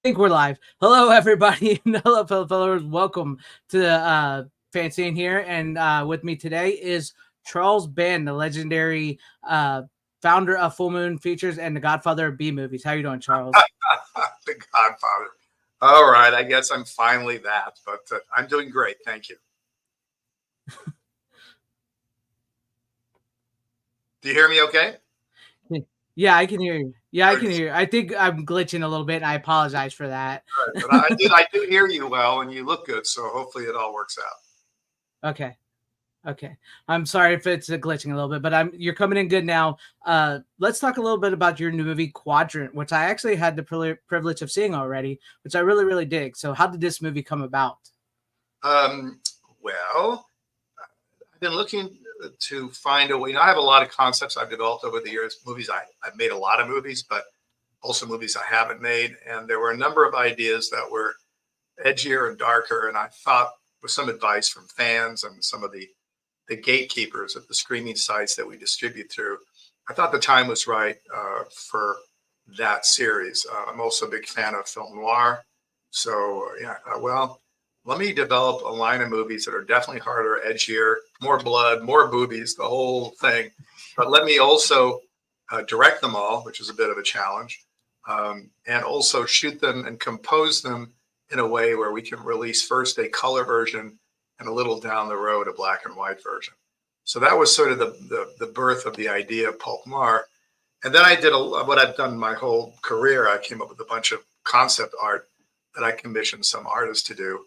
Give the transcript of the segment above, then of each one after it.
Think we're live. Hello, everybody. Hello, fellow followers. Welcome to the FanZcene here. And with me today is Charles Band, the legendary founder of Full Moon Features and the godfather of B movies. How you doing, Charles? The Godfather. All right, I guess I'm finally that, but I'm doing great. Thank you. Do you hear me okay? Yeah, I can hear you. Yeah, I can hear you. I think I'm glitching a little bit, and I apologize for that. Right, but I do hear you well, and you look good, so hopefully it all works out. Okay. Okay. I'm sorry if it's glitching a little bit, but you're coming in good now. Let's talk a little bit about your new movie Quadrant, which I actually had the privilege of seeing already, which I really, really dig. So how did this movie come about? Well, I've been looking to find a way. I have a lot of concepts I've developed over the years. I've made a lot of movies, but also movies I haven't made. And there were a number of ideas that were edgier and darker. And I thought with some advice from fans and some of the gatekeepers at the streaming sites that we distribute through, I thought the time was right for that series. I'm also a big fan of film noir. So, yeah, well, let me develop a line of movies that are definitely harder, edgier, more blood, more boobies, the whole thing. But let me also direct them all, which is a bit of a challenge, and also shoot them and compose them in a way where we can release first a color version and a little down the road a black and white version. So that was sort of the birth of the idea of pulp noir. And then I did what I've done my whole career. I came up with a bunch of concept art that I commissioned some artists to do.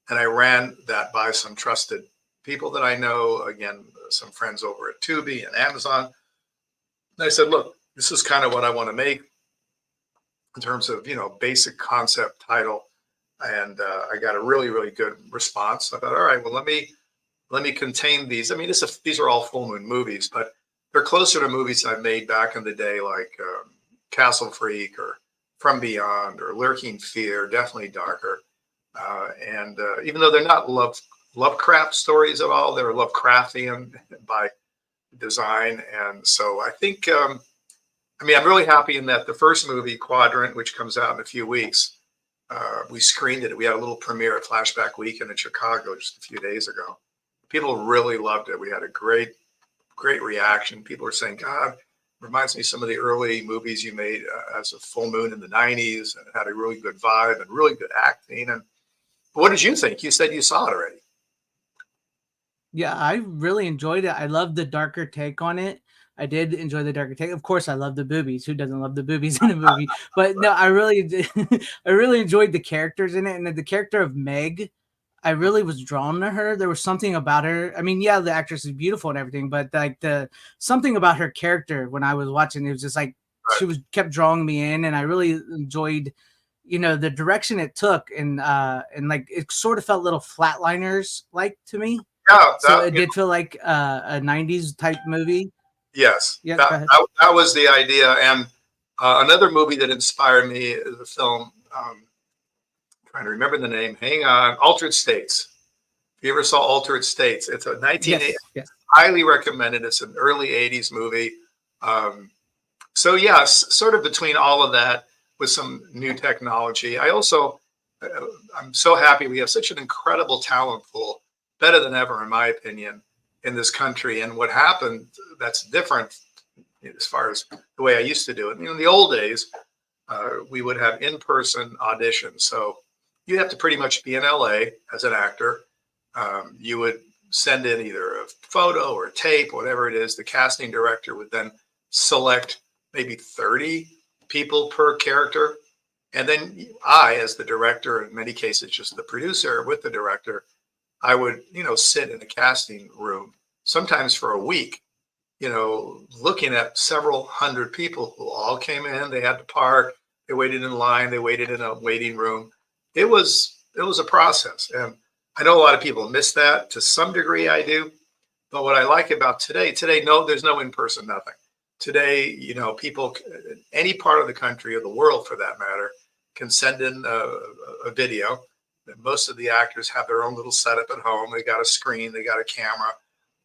And I ran that by some trusted people that I know, again, some friends over at Tubi and Amazon. And I said, look, this is kind of what I want to make in terms of, basic concept title. And I got a really, really good response. I thought, all right, well, let me contain these. I mean, these are all full moon movies, but they're closer to movies I've made back in the day, like Castle Freak or From Beyond or Lurking Fear, definitely darker. And even though they're not Lovecraft stories at all, they're Lovecraftian by design. And so I think, I'm really happy in that the first movie, Quadrant, which comes out in a few weeks, we screened it. We had a little premiere at Flashback Weekend in Chicago just a few days ago. People really loved it. We had a great reaction. People were saying, God, reminds me of some of the early movies you made as a Full Moon in the 90s, and it had a really good vibe and really good acting. And what did you think? You said you saw it already. Yeah, I really enjoyed it. I love the darker take on it. I did enjoy the darker take. Of course, I love the boobies. Who doesn't love the boobies in a movie? But no, I really did. I really enjoyed the characters in it, and the character of Meg. I really was drawn to her. There was something about her. I mean, yeah, the actress is beautiful and everything, but like the something about her character when I was watching, it was just like she was kept drawing me in, and I really enjoyed, the direction it took, and like it sort of felt little Flatliners like to me. Yeah, So it did feel like a '90s type movie. Yes, Yeah, that was the idea. And another movie that inspired me is a film. Trying to remember the name. Hang on, Altered States. If you ever saw Altered States, it's a 1980. Yes. Highly recommended. It's an early 80s movie. So yes, sort of between all of that with some new technology. I'm so happy we have such an incredible talent pool, better than ever, in my opinion, in this country. And what happened that's different as far as the way I used to do it. In the old days, we would have in-person auditions. So you have to pretty much be in LA as an actor. You would send in either a photo or a tape, whatever it is. The casting director would then select maybe 30 people per character. And then I, as the director, in many cases, just the producer with the director, I would, sit in a casting room, sometimes for a week, looking at several hundred people who all came in. They had to park. They waited in line. They waited in a waiting room. It was a process. And I know a lot of people miss that. To some degree, I do. But what I like about today, no, there's no in-person nothing. Today, people, any part of the country or the world for that matter, can send in a video. Most of the actors have their own little setup at home. They got a screen, they got a camera,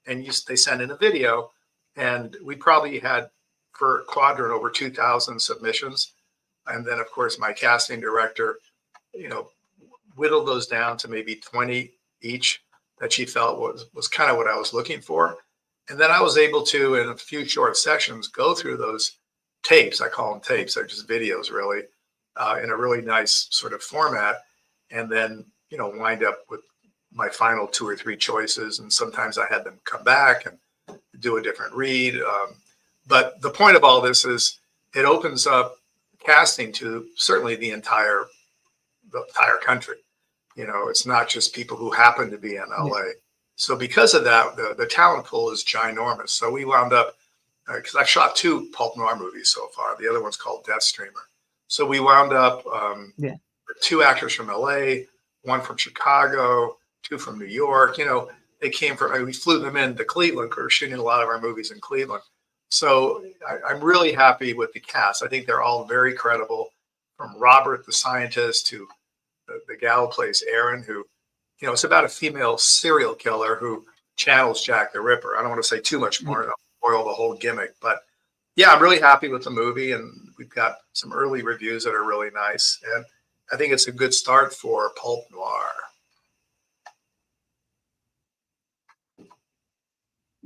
and they send in a video. And we probably had, for Quadrant, over 2,000 submissions. And then, of course, my casting director you know, whittled those down to maybe 20 each that she felt was kind of what I was looking for. And then I was able to, in a few short sessions, go through those tapes. I call them tapes; they're just videos, really, in a really nice sort of format. And then, you know, wind up with my final 2 or 3 choices. And sometimes I had them come back and do a different read. But the point of all this is it opens up casting to certainly the entire country. You know, it's not just people who happen to be in Yeah. LA. So because of that, the talent pool is ginormous. So we wound up, because I've shot 2 pulp noir movies so far. The other one's called Death Streamer. So we wound up Yeah. 2 actors from LA, 1 from Chicago, 2 from New York. You know, they came from, I mean, we flew them into Cleveland because we're shooting a lot of our movies in Cleveland. So I'm really happy with the cast. I think they're all very credible, from Robert the scientist to the gal who plays Erin, who, you know, it's about a female serial killer who channels Jack the Ripper. I don't want to say too much more, Yeah. spoil the whole gimmick, but yeah, I'm really happy with the movie, and we've got some early reviews that are really nice, and I think it's a good start for pulp noir.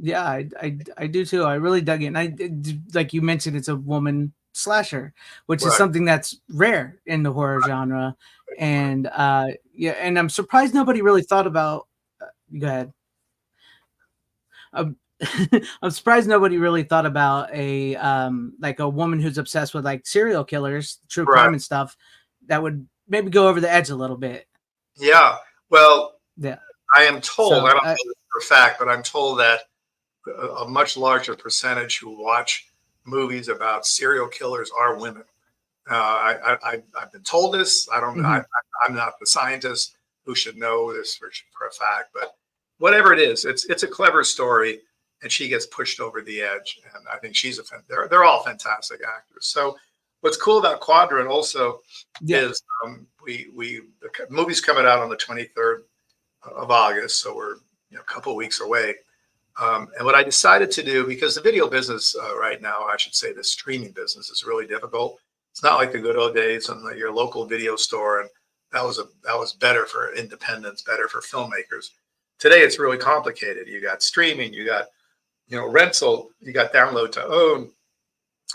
Yeah, I do too. I really dug it. And like you mentioned, it's a woman slasher, which is Right. something that's rare in the horror genre. And yeah, and I'm surprised nobody really thought about. Go ahead. I'm, I'm surprised nobody really thought about a like a woman who's obsessed with like serial killers, true Right. crime and stuff. That would maybe go over the edge a little bit. Yeah. Well, Yeah. I am told, I So don't know this for a fact, but I'm told that a much larger percentage who watch movies about serial killers are women. I've been told this. I don't. mhm. I'm not the scientist who should know this for a fact, but whatever it is, it's a clever story, and she gets pushed over the edge. And I think she's they're all fantastic actors. So what's cool about Quadrant also Yeah. is the movie's coming out on the 23rd of August, so we're, you know, a couple of weeks away. And what I decided to do, because the video business right now, I should say the streaming business, is really difficult. It's not like the good old days on your local video store, and that was better for independents, better for filmmakers. Today, it's really complicated. You got streaming, you got, you know, rental, you got download to own,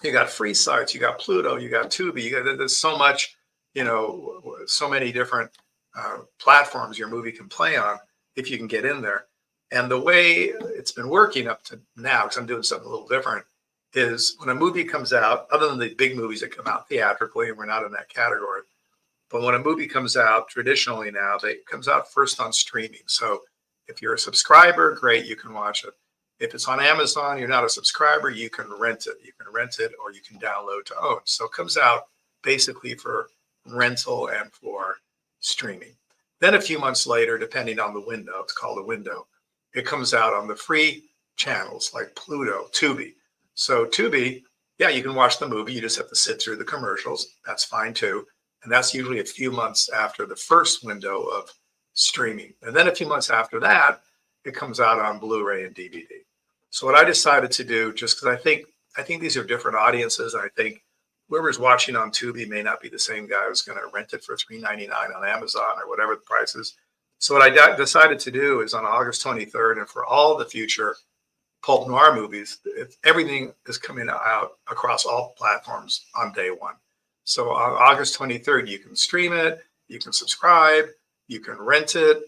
you got free sites, you got Pluto, you got Tubi, there's so much, you know, so many different platforms your movie can play on if you can get in there. And the way it's been working up to now, because I'm doing something a little different, is when a movie comes out, other than the big movies that come out theatrically, and we're not in that category, but when a movie comes out traditionally now, it comes out first on streaming. So if you're a subscriber, great, you can watch it. If it's on Amazon, you're not a subscriber, you can rent it. You can rent it or you can download to own. So it comes out basically for rental and for streaming. Then a few months later, depending on the window, it's called a window, it comes out on the free channels like Pluto, Tubi. So Tubi, yeah, you can watch the movie. You just have to sit through the commercials. That's fine too. And that's usually a few months after the first window of streaming. And then a few months after that, it comes out on Blu-ray and DVD. So what I decided to do, just because I think these are different audiences, and I think whoever's watching on Tubi may not be the same guy who's going to rent it for $3.99 on Amazon or whatever the price is. So what I decided to do is on August 23rd, and for all the future pulp noir movies, everything is coming out across all platforms on day one. So on August 23rd, you can stream it, you can subscribe, you can rent it,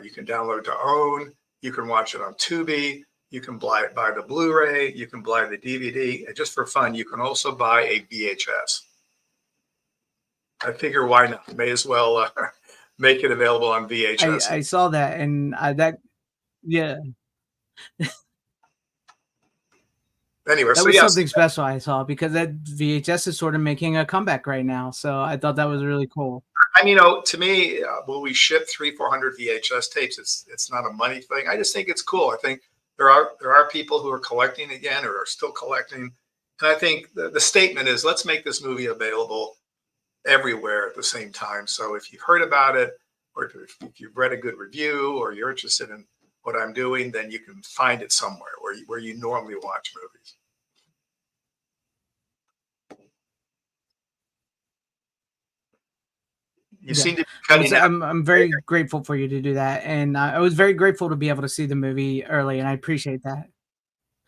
you can download to own, you can watch it on Tubi, you can buy the Blu-ray, you can buy the DVD, and just for fun, you can also buy a VHS. I figure why not? May as well make it available on VHS. I saw that and that yeah, Anyway, that so was yes, something special I saw because that VHS is sort of making a comeback right now. So I thought that was really cool. I mean, you know, to me, will we ship 300-400 VHS tapes? It's not a money thing. I just think it's cool. I think there are people who are collecting again or are still collecting, and I think the statement is let's make this movie available everywhere at the same time. So if you've heard about it, or if you've read a good review, or you're interested in what I'm doing, then you can find it somewhere where you normally watch movies. You Yeah. seem to be cutting out. I'm very grateful for you to do that, and I was very grateful to be able to see the movie early, and I appreciate that.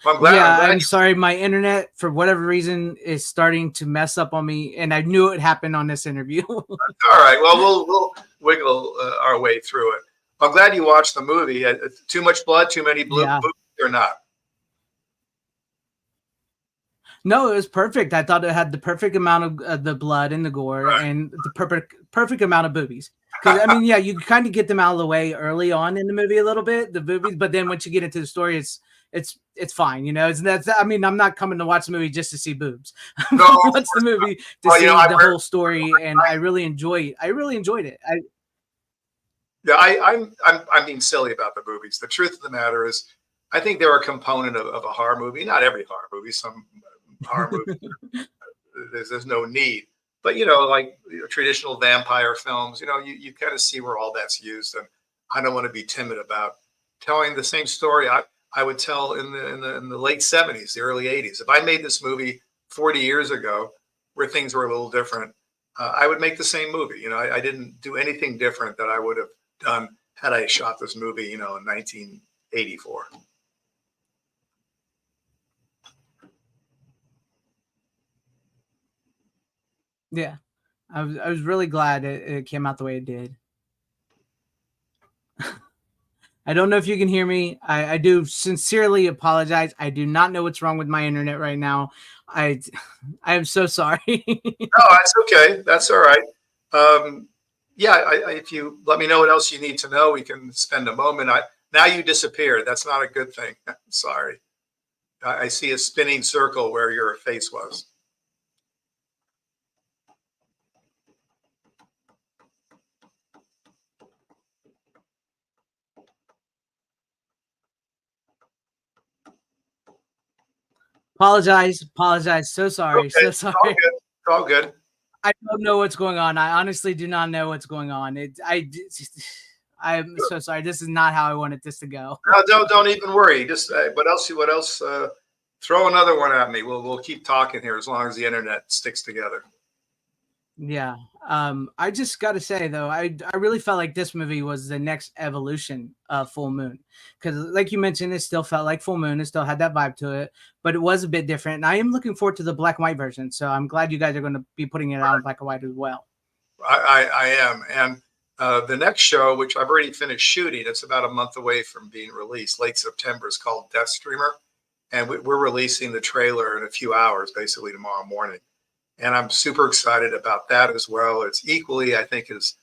Well, I'm Yeah, glad I'm you. sorry, my internet for whatever reason is starting to mess up on me, and I knew it happened on this interview. All right. Well, we'll wiggle our way through it. I'm glad you watched the movie. Too much blood, too many blue Yeah. movies, or not? No, it was perfect. I thought it had the perfect amount of the blood and the gore and the perfect amount of boobies. Because I Right. mean, yeah, you kind of get them out of the way early on in the movie a little bit, the boobies, but then once you get into the story, it's fine. You know, it's that's. I mean, I'm not coming to watch the movie just to see boobs. I'm No, gonna of watch the course not. movie to Well, see I the wear. whole story, and I really enjoy it. I really enjoyed it. Yeah, I'm being silly about the movies. The truth of the matter is, I think they're a component of a horror movie. Not every horror movie. Some horror movies, there's no need. But like traditional vampire films, you kind of see where all that's used, and I don't want to be timid about telling the same story I would tell in the late '70s, the early '80s. If I made this movie 40 years ago, where things were a little different, I would make the same movie. I didn't do anything different that I would have done had I shot this movie, in 1984. Yeah, I was really glad it came out the way it did. I don't know if you can hear me. I do sincerely apologize. I do not know what's wrong with my internet right now. I I am so sorry. No, that's okay. That's all right. Um, yeah, if you let me know what else you need to know, we can spend a moment. Now you disappeared. That's not a good thing. Sorry. I see a spinning circle where your face was. Apologize. So sorry. Okay, So it's all sorry. good. It's all good. I don't know what's going on. I honestly do not know what's going on. I'm so sorry. This is not how I wanted this to go. No, don't even worry. Just what else? What else? Throw another one at me. We'll keep talking here as long as the internet sticks together. Yeah. I just got to say though, I really felt like this movie was the next evolution of Full Moon because, like you mentioned, it still felt like Full Moon. It still had that vibe to it, but it was a bit different. And I am looking forward to the black and white version. So I'm glad you guys are going to be putting it out in black and white as well. I am. And the next show, which I've already finished shooting, it's about a month away from being released. Late September is called Death Streamer, and we're releasing the trailer in a few hours, basically tomorrow morning. And I'm super excited about that as well. It's equally, I think, as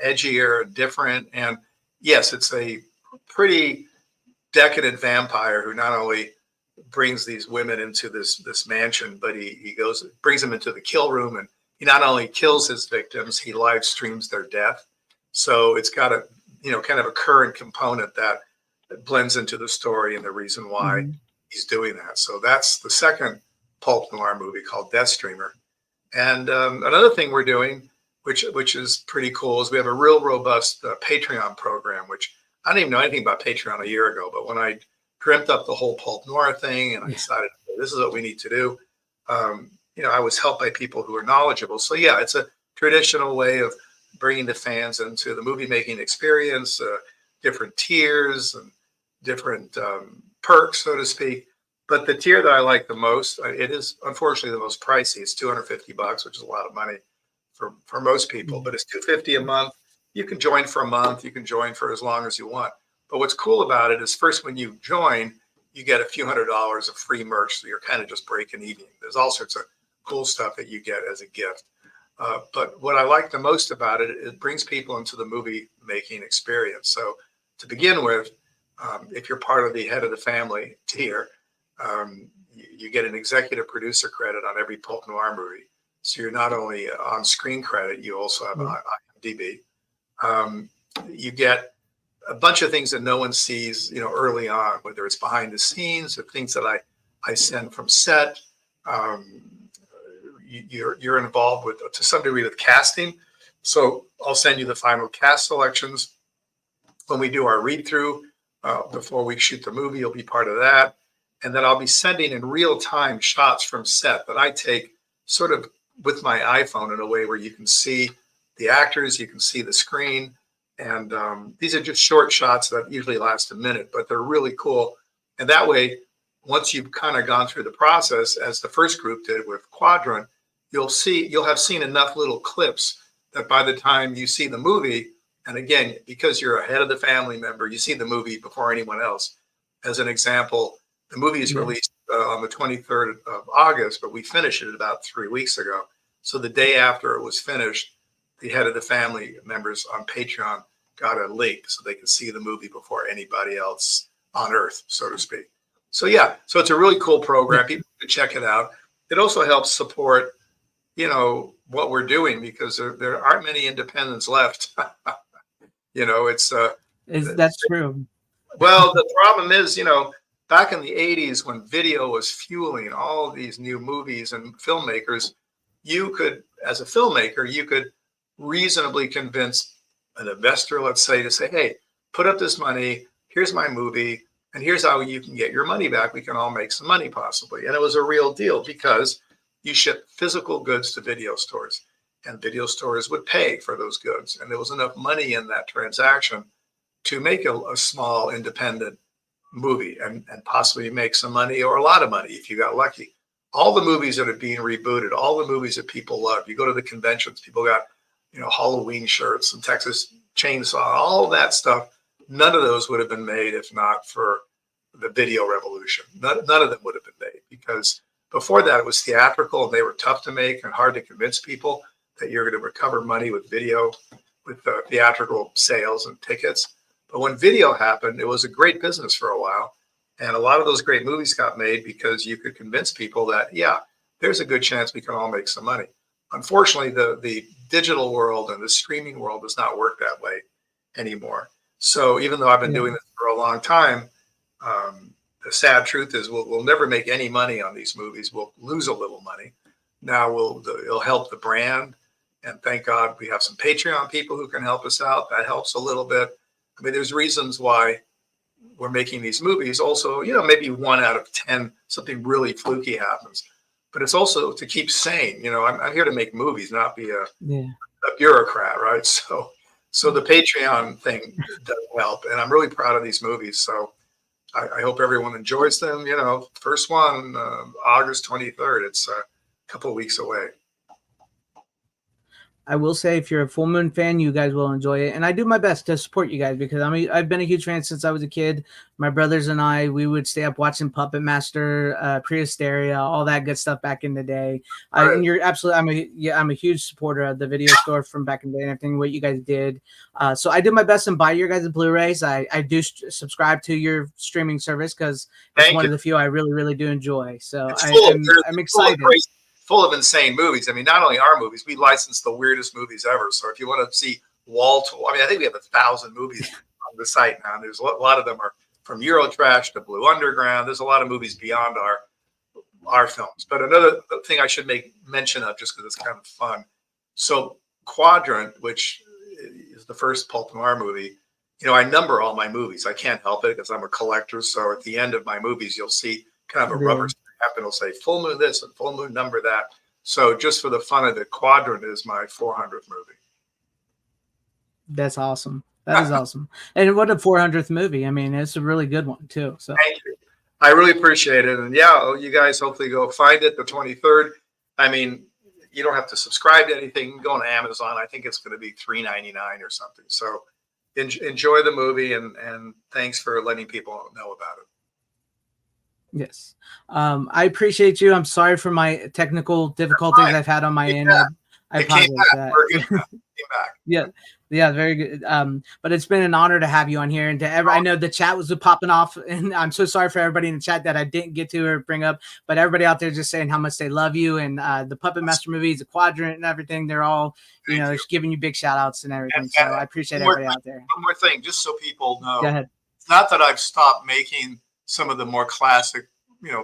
edgier, different, and yes, it's a pretty decadent vampire who not only brings these women into this mansion, but he brings them into the kill room, and he not only kills his victims, he live streams their death. So it's got a kind of a current component that blends into the story and the reason why Mhm. he's doing that. So that's the second pulp noir movie called Death Streamer. And another thing we're doing, which is pretty cool, is we have a real robust Patreon program. Which I didn't even know anything about Patreon a year ago, but when I dreamt up the whole pulp noir thing and I Yeah. decided this is what we need to do, I was helped by people who are knowledgeable. So yeah, it's a traditional way of bringing the fans into the movie making experience, different tiers and different perks, so to speak. But the tier that I like the most, it is unfortunately the most pricey. It's $250, which is a lot of money for most people. Mhm. But it's $250 a month. You can join for a month. You can join for as long as you want. But what's cool about it is first when you join, you get a few $100s of free merch. So you're kind of just breaking even. There's all sorts of cool stuff that you get as a gift. But what I like the most about it, it brings people into the movie making experience. So to begin with, if you're part of the head of the family tier, you get an executive producer credit on every pulp noir movie. So you're not only on screen credit, you also have Yeah. IMDb. Um, you get a bunch of things that no one sees, early on, whether it's behind the scenes or things that I send from set. Um, you're involved with to some degree with casting. So I'll send you the final cast selections when we do our read through before we shoot the movie. You'll be part of that, and then I'll be sending in real time shots from set that I take sort of with my iPhone in a way where you can see the actors, you can see the screen. And these are just short shots that usually last a minute, but they're really cool. And that way, once you've kind of gone through the process, as the first group did with Quadrant, you'll have seen enough little clips that by the time you see the movie, and again, because you're ahead of the family member, you see the movie before anyone else. As an example, the movie is released on the 23rd of August, but we finished it about 3 weeks ago. So the day after it was finished, the head of the family members on Patreon got a link so they could see the movie before anybody else on earth, so to speak. So yeah, so it's a really cool program. People should check it out. It also helps support, what we're doing, because there aren't many independents left. That's true. Well, the problem is, back in the 80s when video was fueling all of these new movies and filmmakers, as a filmmaker, you could reasonably convince an investor, let's say, to say, hey, put up this money, here's my movie, and here's how you can get your money back. We can all make some money possibly. And it was a real deal because you ship physical goods to video stores, and video stores would pay for those goods. And there was enough money in that transaction to make a small independent movie and possibly make some money, or a lot of money if you got lucky. All the movies that are being rebooted, all the movies that people love, you go to the conventions, people got, Halloween shirts and Texas Chainsaw, all that stuff. None of those would have been made if not for the video revolution. None of them would have been made, because before that it was theatrical and they were tough to make and hard to convince people that you're going to recover money with video, with theatrical sales and tickets. But when video happened, it was a great business for a while. And a lot of those great movies got made because you could convince people that, yeah, there's a good chance we can all make some money. Unfortunately, the digital world and the streaming world does not work that way anymore. So even though I've been doing this for a long time, the sad truth is we'll never make any money on these movies. We'll lose a little money. Now it'll help the brand. And thank God we have some Patreon people who can help us out. That helps a little bit. I mean, there's reasons why we're making these movies. Also, maybe 1 out of 10, something really fluky happens. But it's also to keep sane. I'm here to make movies, not be a bureaucrat, right? So the Patreon thing does help, and I'm really proud of these movies. So I hope everyone enjoys them. First one, August 23rd. It's a couple of weeks away. I will say, if you're a Full Moon fan, you guys will enjoy it. And I do my best to support you guys, because I've been a huge fan since I was a kid. My brothers and I, we would stay up watching Puppet Master, Pre-Hysteria, all that good stuff back in the day. And you're absolutely, I'm a huge supporter of the video store from back in the day and everything, what you guys did. So I do my best and buy your guys' Blu-rays. I do subscribe to your streaming service because it's one of the few I really, really do enjoy. So I'm excited. Full of insane movies. I mean, not only our movies, we license the weirdest movies ever. So if you want to see I think we have 1,000 movies on the site now. And there's a lot of them are from Eurotrash to Blue Underground. There's a lot of movies beyond our films. But another thing I should make mention of, just because it's kind of fun. So Quadrant, which is the first pulp noir movie, I number all my movies. I can't help it because I'm a collector. So at the end of my movies, you'll see kind of a rubber stamp, and it'll say Full Moon this and Full Moon number that. So just for the fun of it, Quadrant is my 400th movie. That's awesome. That is awesome. And what a 400th movie. I mean, it's a really good one too. So thank you. I really appreciate it. And yeah, you guys hopefully go find it the 23rd. I mean, you don't have to subscribe to anything. Go on Amazon. I think it's going to be $3.99 or something. So enjoy the movie, and thanks for letting people know about it. Yes. I appreciate you. I'm sorry for my technical difficulties I've had on my end. I apologize for that. Yeah, very good. But it's been an honor to have you on here, and I know the chat was popping off, and I'm so sorry for everybody in the chat that I didn't get to or bring up, but everybody out there just saying how much they love you, and the Puppet Master movies, the Quadrant and everything, they're all, just giving you big shout outs and everything. So I appreciate everybody out there. One more thing, just so people know. Go ahead. It's not that I've stopped making some of the more classic,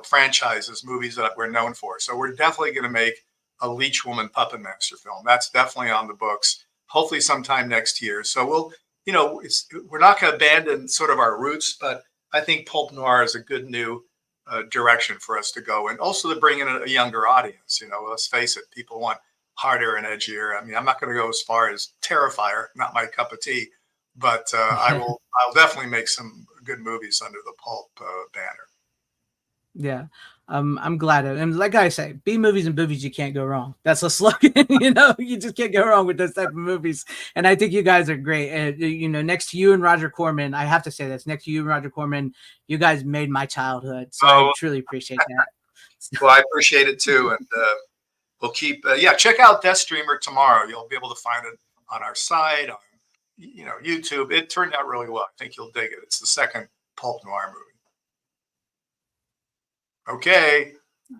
franchises, movies that we're known for. So we're definitely going to make a Leech Woman Puppet Master film. That's definitely on the books, hopefully sometime next year. So we're not going to abandon sort of our roots, but I think pulp noir is a good new direction for us to go, and also to bring in a younger audience. Let's face it, people want harder and edgier. I mean, I'm not going to go as far as Terrifier, not my cup of tea, but Yeah. I'll definitely make some good movies under the pulp banner. Yeah. I'm glad. And like I say, B movies and boobies, you can't go wrong. That's a slogan. You know, you just can't go wrong with those type of movies. And I think you guys are great. And, you know, next to you and Roger Corman, I have to say this, next to you and Roger Corman, you guys made my childhood. So I Oh, truly appreciate that. well, I appreciate it too. And we'll keep, yeah, check out Death Streamer tomorrow. You'll be able to find it on our site, on, YouTube. It turned out really well. I think you'll dig it. It's the second pulp noir movie. Okay.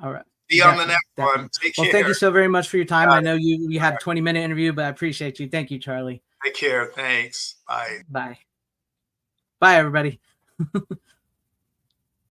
All right. See you on the Definitely, next definitely. one. Take Well, care. thank you so very much for your time. I Got it. know you had All a 20-minute interview, but I appreciate you. Thank you, Charlie. Take care. Thanks. Bye. Bye. Bye, everybody.